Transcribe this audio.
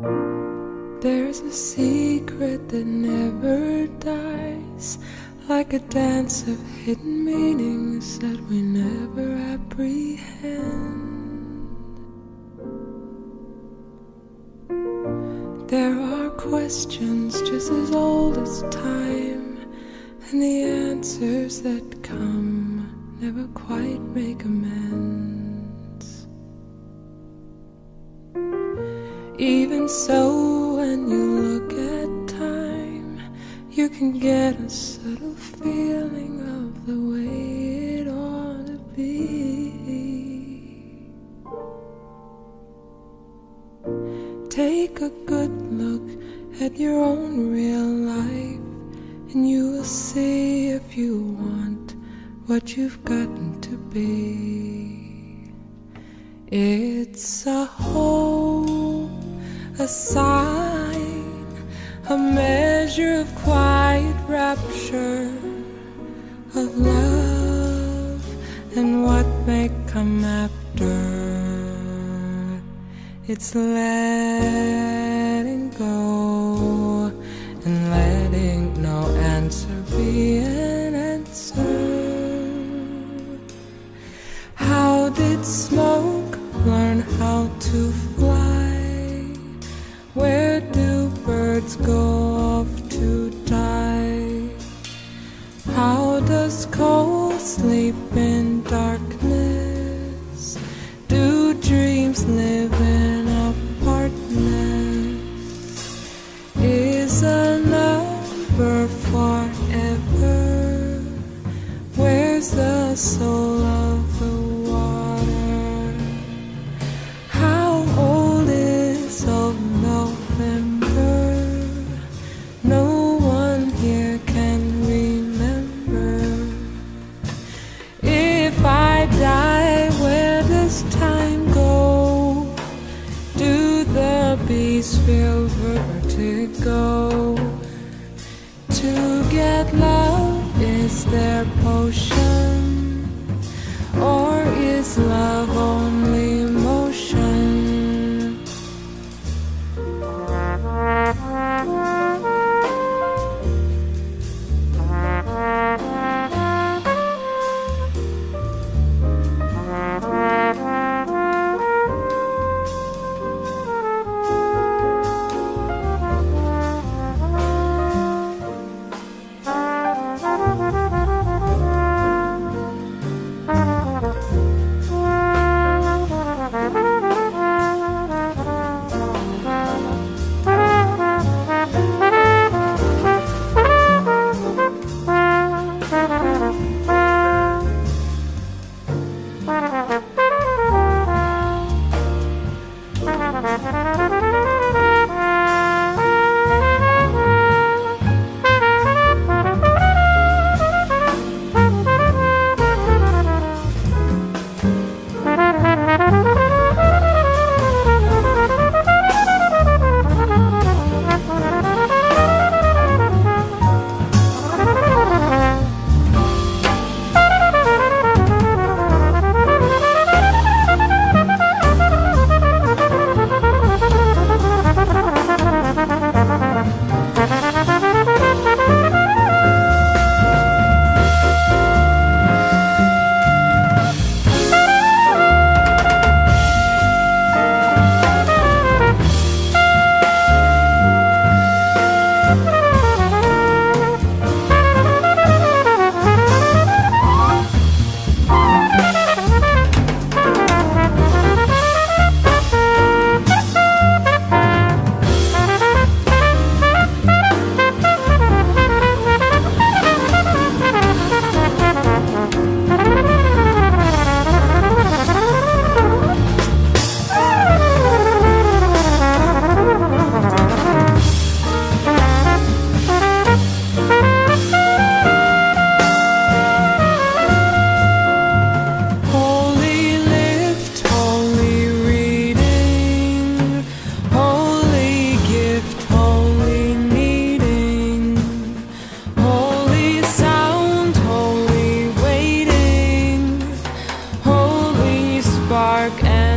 There's a secret that never dies, like a dance of hidden meanings that we never apprehend. There are questions just as old as time, and the answers that come never quite make amends. Even so, when you look at time, you can get a subtle feeling of the way it ought to be. Take a good look at your own real life, and you will see if you want what you've gotten to be. It's a hope, a sign, a measure of quiet rapture, of love and what may come after. It's letting go and letting no answer be an answer. How did smoke learn how to fly? Where do birds go off to die? How does coal sleep in darkness? Do dreams live in apartments? Is a number forever? Where's the soul of the water? How old is old November? No one here can remember. If I die, where does time go? Do the bees feel vertigo? To get love, is there potion? Or is love only motion? Dark and